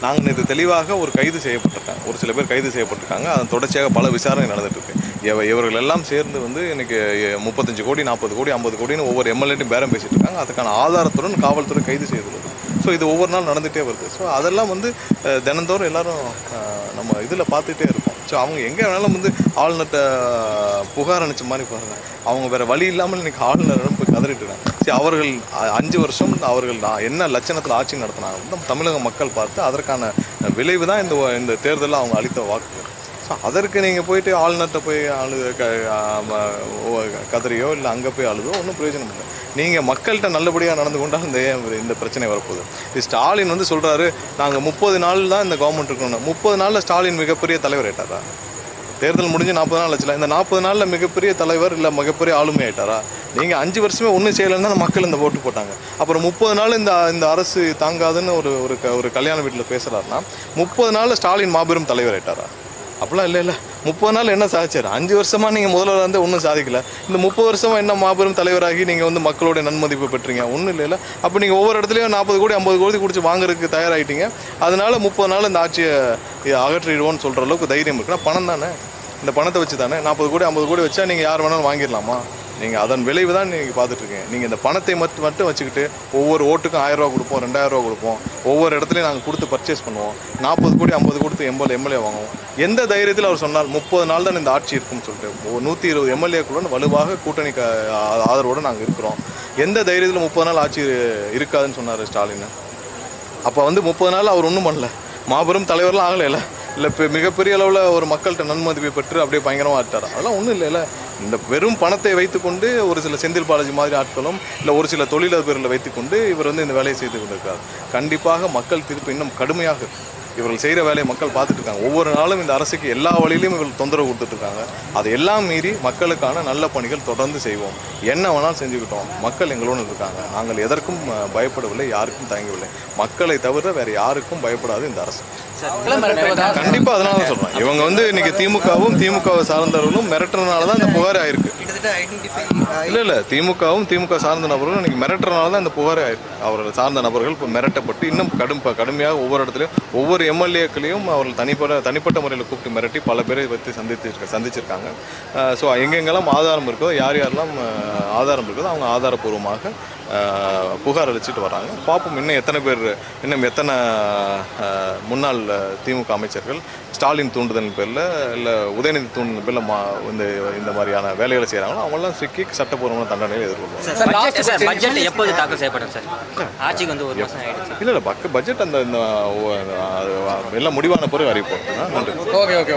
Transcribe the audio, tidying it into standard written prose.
நாங்கள் நேற்று தெளிவாக ஒரு கைது செய்யப்பட்டிருக்காங்க, ஒரு சில பேர் கைது செய்யப்பட்டிருக்காங்க. அதன் தொடர்ச்சியாக பல விசாரணை நடந்துட்டுருக்கு. இவர்கள் எல்லாம் சேர்ந்து வந்து இன்றைக்கி 35 கோடி 40 கோடி 50 கோடின்னு ஒவ்வொரு எம்எல்ஏட்டும் பேரம் பேசிகிட்டு இருக்காங்க. அதுக்கான ஆதாரத்துடன் காவல்துறை கைது செய்துள்ளது. ஸோ இது ஒவ்வொரு நாள் நடந்துகிட்டே வருது. ஸோ அதெல்லாம் வந்து தினந்தோறும் எல்லோரும் நம்ம இதில் பார்த்துட்டே இருக்கோம். ஸோ அவங்க எங்கே வேணாலும் வந்து ஆளுநர்கிட்ட புகார் அளித்த மாதிரி பாருங்கள், அவங்க வேறு வழி இல்லாமல் இன்றைக்கி ஆளுநரிடம் போய் கதறிட்டு இருக்காங்க. சரி, அவர்கள் 5 வருஷம் அவர்கள் என்ன லட்சணத்தில் ஆட்சி நடத்தினாங்க தமிழக மக்கள் பார்த்து அதற்கான விளைவு தான் இந்த தேர்தலில் அவங்க அளித்த வாக்கு. ஸோ அதற்கு நீங்கள் போயிட்டு ஆளுநர்கிட்ட போய் கதறியோ இல்லை அங்கே போய் அழுதோ ஒன்றும் பிரயோஜனம் இல்லை. நீங்கள் மக்கள்கிட்ட நல்லபடியாக நடந்து கொண்டால் இந்த பிரச்சனை வரப்போகுது. ஸ்டாலின் வந்து சொல்கிறாரு, நாங்கள் 30 நாள் தான் இந்த கவர்மெண்ட் இருக்கணும். 30 நாளில் ஸ்டாலின் மிகப்பெரிய தலைவர் ஆயிட்டாரா? தேர்தல் முடிஞ்சு 40 நாள் ஆச்சுல. இந்த 40 நாளில் மிகப்பெரிய தலைவர் இல்லை மிகப்பெரிய ஆளுமை ஆயிட்டாரா? நீங்கள் 5 வருஷமே ஒன்றும் செய்யலைன்னு தான் மக்கள் இந்த ஓட்டு போட்டாங்க. அப்புறம் 30 நாள் இந்த அரசு தாங்காதுன்னு ஒரு கல்யாண வீட்டில் பேசுகிறாருன்னா 30 நாளில் ஸ்டாலின் மாபெரும் தலைவர் ஆயிட்டாரா? அப்படிலாம் இல்லை. 30 நாள் என்ன சாதிச்சார்? 5 வருஷமாக நீங்கள் முதல்வர் வந்து ஒன்றும் சாதிக்கல. இந்த 30 வருஷமாக என்ன மாபெரும் தலைவராகி நீங்கள் வந்து மக்களுடைய நன்மதிப்பு பெற்றீங்க? ஒன்றும் இல்லைல்ல. அப்போ நீங்கள் ஒவ்வொரு இடத்துலையும் 40 கோடி 50 கோடி கொடுத்து வாங்குறதுக்கு தயாராகிட்டீங்க. அதனால 30 நாள் இந்த ஆட்சியை அகற்றிடுவோன்னு சொல்கிற அளவுக்கு தைரியம் இருக்குன்னா பணம் தானே. இந்த பணத்தை வச்சு தானே 40 கோடி 50 கோடி வச்சா நீங்கள் யார் வேணாலும் வாங்கிடலாமா? நீங்கள் அதன் விளைவு தான் நீங்கள் பார்த்துட்ருக்கீங்க. நீங்கள் இந்த பணத்தை மட்டும் வச்சுக்கிட்டு ஒவ்வொரு ஓட்டுக்கும் 1000 ரூபா கொடுப்போம், 2000 ரூபா கொடுப்போம், ஒவ்வொரு இடத்துலையும் நாங்கள் கொடுத்து பர்ச்சேஸ் பண்ணுவோம், 40 கோடி 50 கொடுத்து எம்எல்ஏ வாங்குவோம். எந்த தைரியத்தில் அவர் சொன்னால் 30 நாள் தான் இந்த ஆட்சி இருக்குன்னு சொல்லிட்டு 120 எம்எல்ஏக்களுடன் வலுவாக கூட்டணி ஆதரவோடு நாங்கள் இருக்கிறோம். எந்த தைரியத்தில் 30 நாள் ஆட்சி இருக்காதுன்னு சொன்னார் ஸ்டாலின்? அப்போ வந்து 30 நாள் அவர் ஒன்றும் பண்ணல, மாபெரும் தலைவர்லாம் ஆகலைல்ல. இல்லை மிகப்பெரிய அளவில் ஒரு மக்கள்கிட்ட நன்மதிப்பை பெற்று அப்படியே பயங்கரமாக ஆட்டார். அதெல்லாம் ஒன்றும் இல்லைல்ல. இந்த வெறும் பணத்தை வைத்துக்கொண்டு ஒரு சில செந்தில் பாலாஜி மாதிரி ஆட்களும் இல்லை ஒரு சில தொழிலதிபர்களை வைத்துக்கொண்டு இவர் வந்து இந்த வேலையை செய்து கொண்டிருக்கார். கண்டிப்பாக மக்கள் தீர்ப்பு இன்னும் கடுமையாக இவர்கள் செய்கிற வேலையை மக்கள் பார்த்துட்டு இருக்காங்க. ஒவ்வொரு நாளும் இந்த அரசுக்கு எல்லா வழியிலையும் இவர்கள் தொந்தரவு கொடுத்துட்ருக்காங்க. அதை எல்லாம் மீறி மக்களுக்கான நல்ல பணிகள் தொடர்ந்து செய்வோம். என்ன வேணாலும் செஞ்சுக்கிட்டோம். மக்கள் எங்களோடு இருக்காங்க. நாங்கள் எதற்கும் பயப்படவில்லை, யாருக்கும் தயங்கவில்லை. மக்களை தவிர வேறு யாருக்கும் பயப்படாது இந்த அரசு. கண்டிப்பாக அதனால தான் சொல்கிறேன். இவங்க வந்து இன்னைக்கு திமுகவை சார்ந்தவர்களும் மிரட்டுறதுனால தான் இந்த புகார் ஆயிருக்கு. இல்லை திமுக சார்ந்த நபர்களும் இன்னைக்கு மிரட்டுறதுனால தான் இந்த புகாரே ஆயிருக்கு. அவர்கள் சார்ந்த நபர்கள் இப்போ மிரட்டப்பட்டு இன்னும் கடுமையாக ஒவ்வொரு இடத்துலையும் ஒவ்வொரு எம்எல்ஏக்களையும் அவர்கள் தனிப்பட்ட முறையில் கூப்பிட்டு மிரட்டி பல பேரை வைத்து சந்திச்சிருக்காங்க. ஸோ எங்கெங்கெல்லாம் ஆதாரம் இருக்கோ, யாரெல்லாம் ஆதாரம் இருக்குதோ அவங்க ஆதாரப்பூர்வமாக புகார் அளிச்சுட்டு வராங்க. பார்ப்போம் இன்னும் எத்தனை முன்னாள் திமுக அமைச்சர்கள் ஸ்டாலின் தூண்டுதல் பேரில் இல்லை உதயநிதி தூண்டுதல் பேரில் இந்த மாதிரியான வேலைகளை செய்கிறாங்களோ அவங்களாம் சிக்கி சட்டப்பூர்வமான தண்டனையை எதிர்கொள்வாங்க. பட்ஜெட் எப்போது தாக்கல் செய்யப்படும் சார்? ஆட்சிக்கு வந்து 1 மாதம் ஆயிடுச்சு. இல்லை பட்ஜெட் எல்லாம் முடிவான பிறகு அறிவிப்போம். நன்றி. ஓகே.